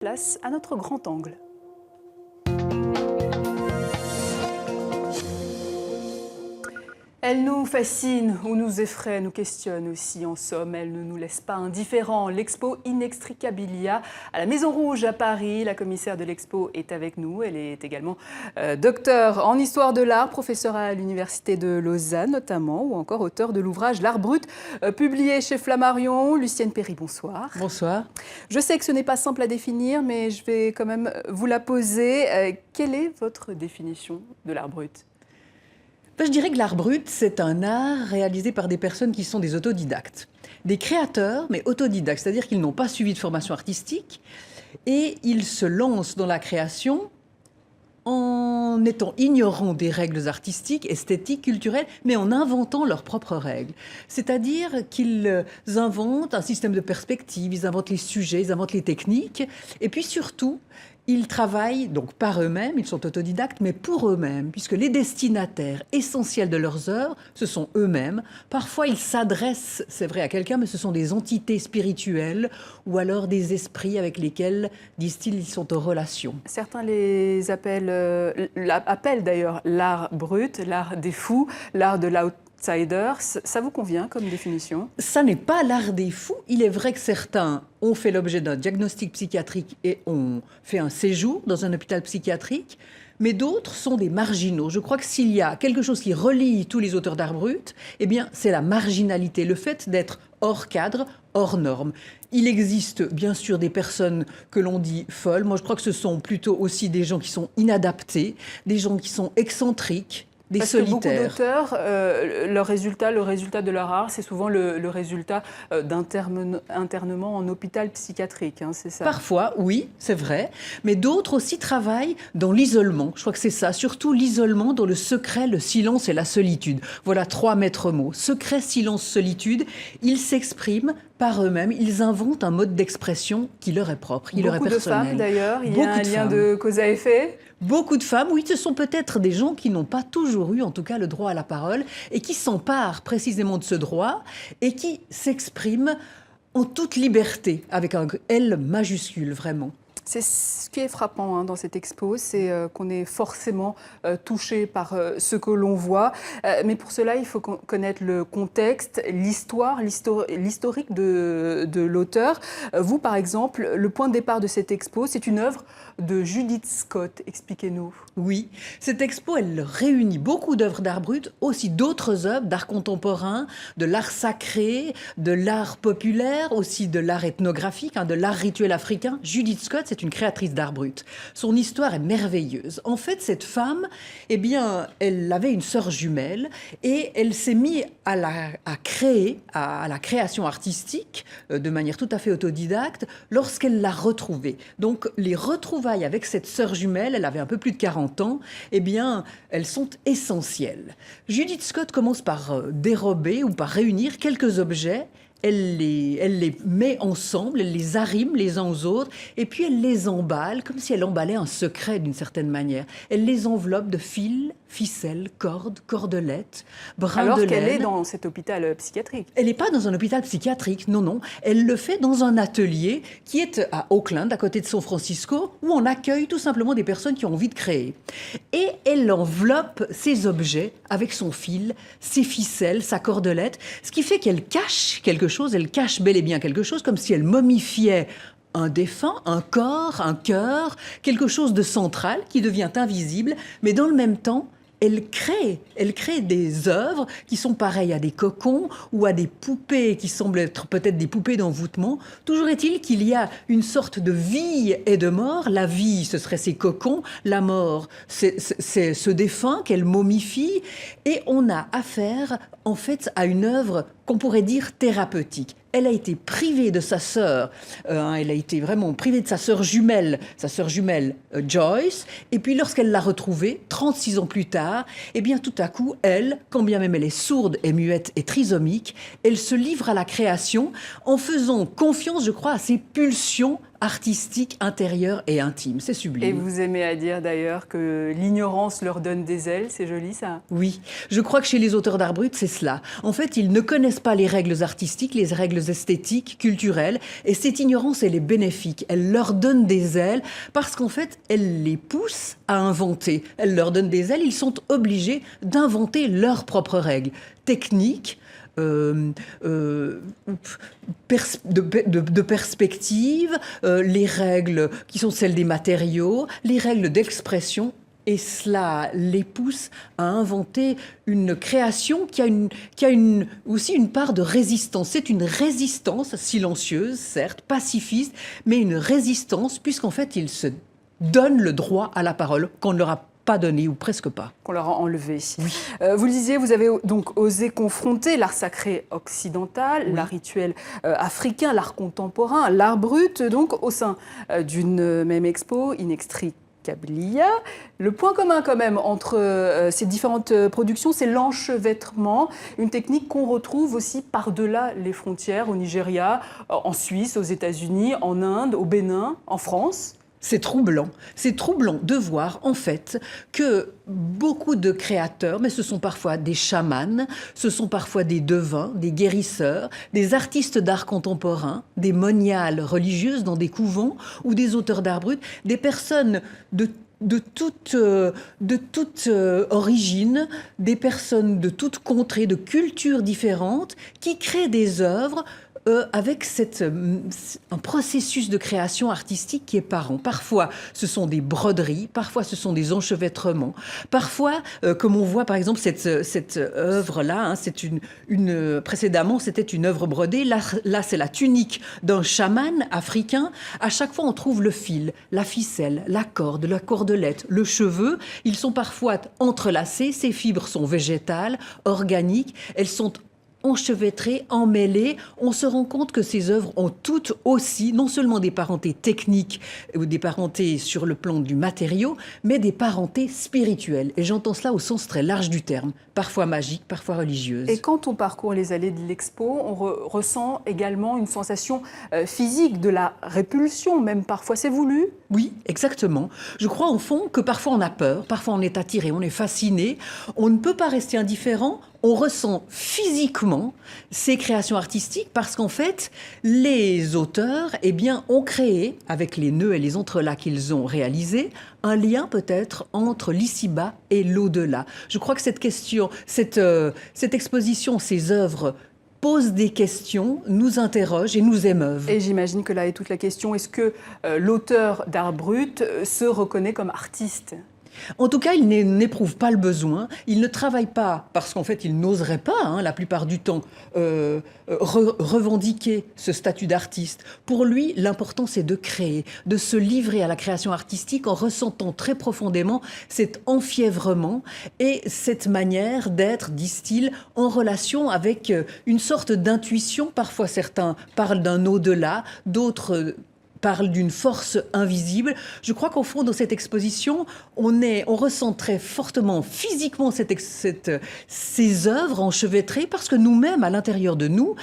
Place à notre grand angle. Elle nous fascine ou nous effraie, nous questionne aussi. En somme, elle ne nous laisse pas indifférents. L'expo Inextricabilia à la Maison Rouge à Paris. La commissaire de l'expo est avec nous. Elle est également docteure en histoire de l'art, professeure à l'université de Lausanne notamment, ou encore auteure de l'ouvrage L'art brut, publié chez Flammarion. Lucienne Perry, bonsoir. Bonsoir. Je sais que ce n'est pas simple à définir, mais je vais quand même vous la poser. Quelle est votre définition de l'art brut ? Je dirais que l'art brut, c'est un art réalisé par des personnes qui sont des autodidactes. Des créateurs, mais autodidactes, c'est-à-dire qu'ils n'ont pas suivi de formation artistique et ils se lancent dans la création en étant ignorants des règles artistiques, esthétiques, culturelles, mais en inventant leurs propres règles. C'est-à-dire qu'ils inventent un système de perspective, ils inventent les sujets, ils inventent les techniques, et puis surtout, ils travaillent donc par eux-mêmes, ils sont autodidactes, mais pour eux-mêmes, puisque les destinataires essentiels de leurs œuvres, ce sont eux-mêmes. Parfois, ils s'adressent, c'est vrai, à quelqu'un, mais ce sont des entités spirituelles ou alors des esprits avec lesquels, disent-ils, ils sont en relation. Certains les appellent d'ailleurs l'art brut, l'art des fous, l'art de l'outsider. Ça vous convient comme définition ? Ça n'est pas l'art des fous. Il est vrai que certains ont fait l'objet d'un diagnostic psychiatrique et ont fait un séjour dans un hôpital psychiatrique, mais d'autres sont des marginaux. Je crois que s'il y a quelque chose qui relie tous les auteurs d'art brut, eh bien, c'est la marginalité, le fait d'être hors cadre, hors norme. Il existe bien sûr des personnes que l'on dit folles. Moi, je crois que ce sont plutôt aussi des gens qui sont inadaptés, des gens qui sont excentriques, des solitaires. Parce que beaucoup d'auteurs, le résultat de leur art, c'est souvent le résultat d'internement en hôpital psychiatrique, hein, c'est ça ? Parfois, oui, c'est vrai. Mais d'autres aussi travaillent dans l'isolement. Je crois que c'est ça, surtout l'isolement dans le secret, le silence et la solitude. Voilà 3 maîtres mots. Secret, silence, solitude. Ils s'expriment par eux-mêmes. Ils inventent un mode d'expression qui leur est propre, qui leur est personnel. Beaucoup de femmes d'ailleurs. Il y a un lien de cause à effet. Beaucoup de femmes, oui, ce sont peut-être des gens qui n'ont pas toujours eu, en tout cas, le droit à la parole et qui s'emparent précisément de ce droit et qui s'expriment en toute liberté, avec un L majuscule, vraiment. C'est ce qui est frappant dans cette expo, c'est qu'on est forcément touché par ce que l'on voit. Mais pour cela, il faut connaître le contexte, l'historique de l'auteur. Vous, par exemple, le point de départ de cette expo, c'est une œuvre de Judith Scott. Expliquez-nous. Oui, cette expo, elle réunit beaucoup d'œuvres d'art brut, aussi d'autres œuvres d'art contemporain, de l'art sacré, de l'art populaire, aussi de l'art ethnographique, de l'art rituel africain. Judith Scott, c'est une créatrice d'art brut. Son histoire est merveilleuse. En fait, cette femme, eh bien, elle avait une sœur jumelle et elle s'est mise à la création artistique de manière tout à fait autodidacte lorsqu'elle l'a retrouvée. Donc, les retrouvailles avec cette sœur jumelle, elle avait un peu plus de 40 ans, eh bien, elles sont essentielles. Judith Scott commence par dérober ou par réunir quelques objets. Elle les met ensemble, elle les arrime les uns aux autres, et puis elle les emballe, comme si elle emballait un secret d'une certaine manière. Elle les enveloppe de fils, ficelles, cordes, cordelettes, brins de laine. Alors qu'elle est dans cet hôpital psychiatrique. Elle n'est pas dans un hôpital psychiatrique, non, non. Elle le fait dans un atelier qui est à Auckland, à côté de San Francisco, où on accueille tout simplement des personnes qui ont envie de créer. Et elle enveloppe ses objets avec son fil, ses ficelles, sa cordelette, ce qui fait qu'elle cache quelque chose, elle cache bel et bien quelque chose, comme si elle momifiait un défunt, un corps, un cœur, quelque chose de central qui devient invisible, mais dans le même temps, elle crée des œuvres qui sont pareilles à des cocons ou à des poupées qui semblent être peut-être des poupées d'envoûtement. Toujours est-il qu'il y a une sorte de vie et de mort. La vie, ce serait ces cocons. La mort, c'est ce défunt qu'elle momifie. Et on a affaire, en fait, à une œuvre qu'on pourrait dire thérapeutique. Elle a été privée de sa sœur, elle a été vraiment privée de sa sœur jumelle Joyce, et puis lorsqu'elle l'a retrouvée, 36 ans plus tard, eh bien tout à coup, elle, quand bien même elle est sourde et muette et trisomique, elle se livre à la création en faisant confiance, je crois, à ses pulsions artistique, intérieur et intime. C'est sublime. Et vous aimez à dire d'ailleurs que l'ignorance leur donne des ailes, c'est joli ça? Oui, je crois que chez les auteurs d'art brut, c'est cela. En fait, ils ne connaissent pas les règles artistiques, les règles esthétiques, culturelles, et cette ignorance, elle est bénéfique. Elle leur donne des ailes parce qu'en fait, elle les pousse à inventer. Elle leur donne des ailes, ils sont obligés d'inventer leurs propres règles techniques, de perspective, les règles qui sont celles des matériaux, les règles d'expression. Et cela les pousse à inventer une création qui a aussi une part de résistance. C'est une résistance silencieuse, certes, pacifiste, mais une résistance puisqu'en fait, ils se donnent le droit à la parole qu'on ne leur a pas donné ou presque pas. Qu'on leur a enlevé. Oui. Vous le disiez, vous avez donc osé confronter l'art sacré occidental, Oui. l'art rituel africain, l'art contemporain, l'art brut, donc au sein d'une même expo, Inextricabilia. Le point commun quand même entre ces différentes productions, c'est l'enchevêtrement, une technique qu'on retrouve aussi par-delà les frontières, au Nigeria, en Suisse, aux États-Unis, en Inde, au Bénin, en France. C'est troublant. C'est troublant de voir, en fait, que beaucoup de créateurs, mais ce sont parfois des chamans, ce sont parfois des devins, des guérisseurs, des artistes d'art contemporain, des moniales religieuses dans des couvents ou des auteurs d'art brut, des personnes de toute origine, des personnes de toute contrée, de cultures différentes, qui créent des œuvres avec un processus de création artistique qui est par an. Parfois, ce sont des broderies, parfois, ce sont des enchevêtrements. Parfois, comme on voit par exemple cette œuvre-là, hein, précédemment, c'était une œuvre brodée. Là, c'est la tunique d'un chaman africain. À chaque fois, on trouve le fil, la ficelle, la corde, la cordelette, le cheveu. Ils sont parfois entrelacés. Ces fibres sont végétales, organiques. Elles sont enchevêtrées, emmêlées. On se rend compte que ces œuvres ont toutes aussi, non seulement des parentés techniques ou des parentés sur le plan du matériau, mais des parentés spirituelles. Et j'entends cela au sens très large du terme, parfois magique, parfois religieuse. Et quand on parcourt les allées de l'expo, on ressent également une sensation physique, de la répulsion, même parfois. C'est voulu? Oui, exactement. Je crois au fond que parfois on a peur, parfois on est attiré, on est fasciné. On ne peut pas rester indifférent. On ressent physiquement ces créations artistiques parce qu'en fait, les auteurs ont créé, avec les nœuds et les entrelacs qu'ils ont réalisés, un lien peut-être entre l'ici-bas et l'au-delà. Je crois que cette exposition, ces œuvres posent des questions, nous interrogent et nous émeuvent. Et j'imagine que là est toute la question, est-ce que l'auteur d'art brut se reconnaît comme artiste ? En tout cas, il n'éprouve pas le besoin. Il ne travaille pas parce qu'en fait, il n'oserait pas, la plupart du temps, revendiquer ce statut d'artiste. Pour lui, l'important, c'est de créer, de se livrer à la création artistique en ressentant très profondément cet enfièvrement et cette manière d'être, disent-ils, en relation avec une sorte d'intuition. Parfois, certains parlent d'un au-delà, d'autres parle d'une force invisible. Je crois qu'au fond, dans cette exposition, on ressent très fortement, physiquement, ces œuvres enchevêtrées, parce que nous-mêmes, à l'intérieur de nous,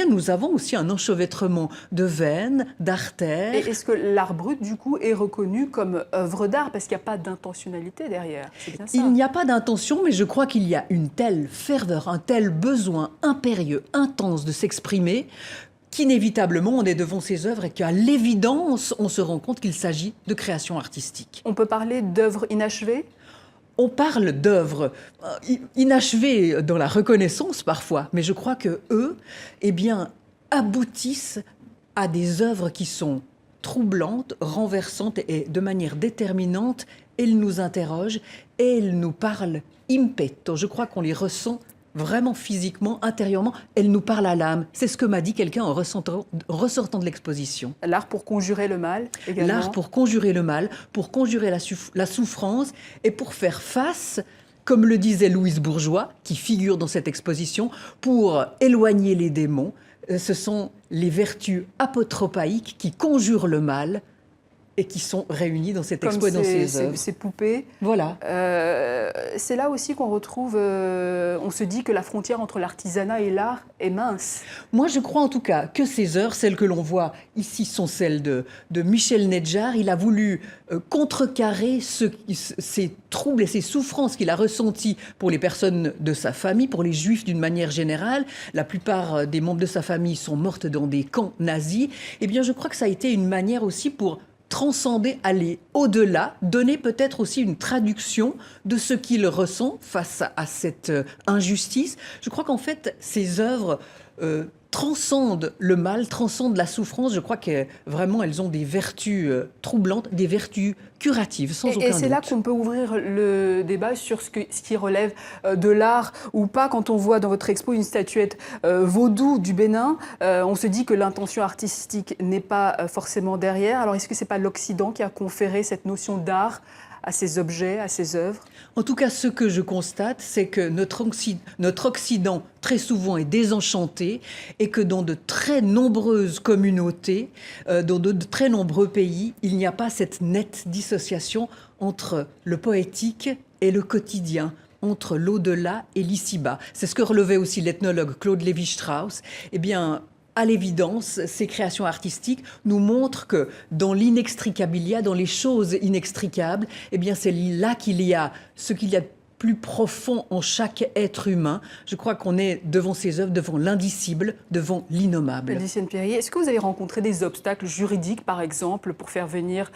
nous avons aussi un enchevêtrement de veines, d'artères. Et est-ce que l'art brut, du coup, est reconnu comme œuvre d'art, parce qu'il n'y a pas d'intentionnalité derrière? C'est bien ça. Il n'y a pas d'intention, mais je crois qu'il y a une telle ferveur, un tel besoin impérieux, intense de s'exprimer, qu'inévitablement, on est devant ces œuvres et qu'à l'évidence, on se rend compte qu'il s'agit de création artistique. On peut parler d'œuvres inachevées ? On parle d'œuvres inachevées dans la reconnaissance parfois, mais je crois que eux, aboutissent à des œuvres qui sont troublantes, renversantes et de manière déterminante. Elles nous interrogent et elles nous parlent in petto. Je crois qu'on les ressent vraiment physiquement, intérieurement, elle nous parle à l'âme. C'est ce que m'a dit quelqu'un en ressortant de l'exposition. L'art pour conjurer le mal, également. L'art pour conjurer le mal, pour conjurer la souffrance et pour faire face, comme le disait Louise Bourgeois, qui figure dans cette exposition, pour éloigner les démons. Ce sont les vertus apotropaïques qui conjurent le mal et qui sont réunis dans cette Comme expo et dans ces œuvres. ces poupées. Voilà. C'est là aussi qu'on retrouve, on se dit que la frontière entre l'artisanat et l'art est mince. Moi, je crois en tout cas que ces œuvres, celles que l'on voit ici, sont celles de Michel Nedjar. Il a voulu contrecarrer ces troubles et ces souffrances qu'il a ressenties pour les personnes de sa famille, pour les Juifs d'une manière générale. La plupart des membres de sa famille sont mortes dans des camps nazis. Eh bien, je crois que ça a été une manière aussi pour transcender, aller au-delà, donner peut-être aussi une traduction de ce qu'il ressent face à cette injustice. Je crois qu'en fait, ces œuvres transcendent le mal, transcendent la souffrance. Je crois que vraiment, elles ont des vertus troublantes, des vertus curatives, sans aucun doute. Et c'est là qu'on peut ouvrir le débat sur ce qui relève de l'art ou pas. Quand on voit dans votre expo une statuette vaudou du Bénin, on se dit que l'intention artistique n'est pas forcément derrière. Alors est-ce que ce n'est pas l'Occident qui a conféré cette notion d'art à ces objets, à ces œuvres? En tout cas, ce que je constate, c'est que notre Occident, très souvent, est désenchanté et que dans de très nombreuses communautés, dans de très nombreux pays, il n'y a pas cette nette dissociation entre le poétique et le quotidien, entre l'au-delà et l'ici-bas. C'est ce que relevait aussi l'ethnologue Claude Lévi-Strauss. Eh bien, à l'évidence, ces créations artistiques nous montrent que dans l'inextricabilia, dans les choses inextricables, eh bien c'est là qu'il y a ce qu'il y a de plus profond en chaque être humain. Je crois qu'on est devant ces œuvres, devant l'indicible, devant l'innommable. Lucienne Perrier, est-ce que vous avez rencontré des obstacles juridiques, par exemple, pour faire venir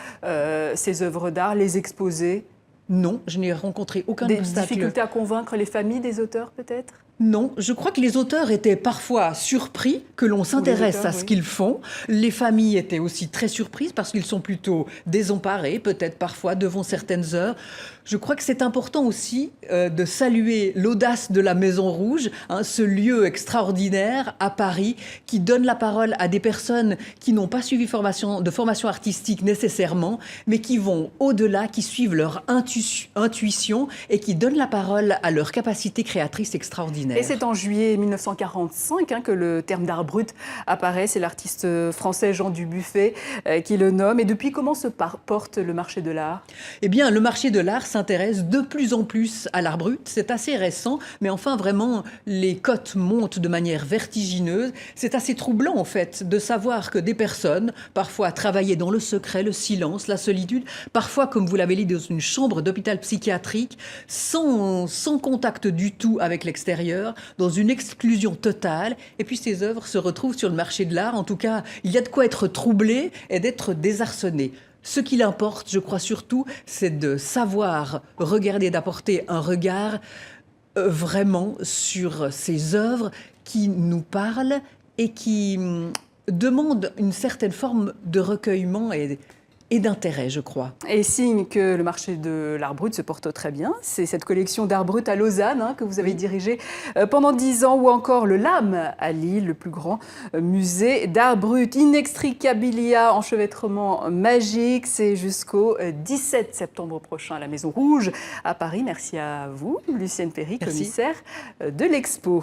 ces œuvres d'art, les exposer? Non, je n'ai rencontré aucun obstacle. Des difficultés à convaincre les familles des auteurs, peut-être? Non, je crois que les auteurs étaient parfois surpris que l'on s'intéresse à ce qu'ils font. Les familles étaient aussi très surprises parce qu'ils sont plutôt désemparés, peut-être parfois, devant certaines œuvres. Je crois que c'est important aussi de saluer l'audace de la Maison Rouge, ce lieu extraordinaire à Paris qui donne la parole à des personnes qui n'ont pas suivi de formation artistique nécessairement, mais qui vont au-delà, qui suivent leur intuition et qui donnent la parole à leur capacité créatrice extraordinaire. Et c'est en juillet 1945 que le terme d'art brut apparaît. C'est l'artiste français Jean Dubuffet qui le nomme. Et depuis, comment se porte le marché de l'art? Eh bien, le marché de l'art s'intéresse de plus en plus à l'art brut. C'est assez récent, mais enfin, vraiment, les cotes montent de manière vertigineuse. C'est assez troublant, en fait, de savoir que des personnes, parfois travaillaient dans le secret, le silence, la solitude, parfois, comme vous l'avez dit, dans une chambre d'hôpital psychiatrique, sans contact du tout avec l'extérieur, dans une exclusion totale. Et puis ces œuvres se retrouvent sur le marché de l'art. En tout cas, il y a de quoi être troublé et d'être désarçonné. Ce qu'il importe, je crois surtout, c'est de savoir regarder, d'apporter un regard vraiment sur ces œuvres qui nous parlent et qui demandent une certaine forme de recueillement et d'intérêt, je crois. Et signe que le marché de l'art brut se porte très bien. C'est cette collection d'art brut à Lausanne que vous avez dirigée pendant 10 ans, ou encore le LAM à Lille, le plus grand musée d'art brut. Inextricabilia, enchevêtrement magique, c'est jusqu'au 17 septembre prochain à la Maison Rouge à Paris. Merci à vous, Lucienne Perry, commissaire de l'expo.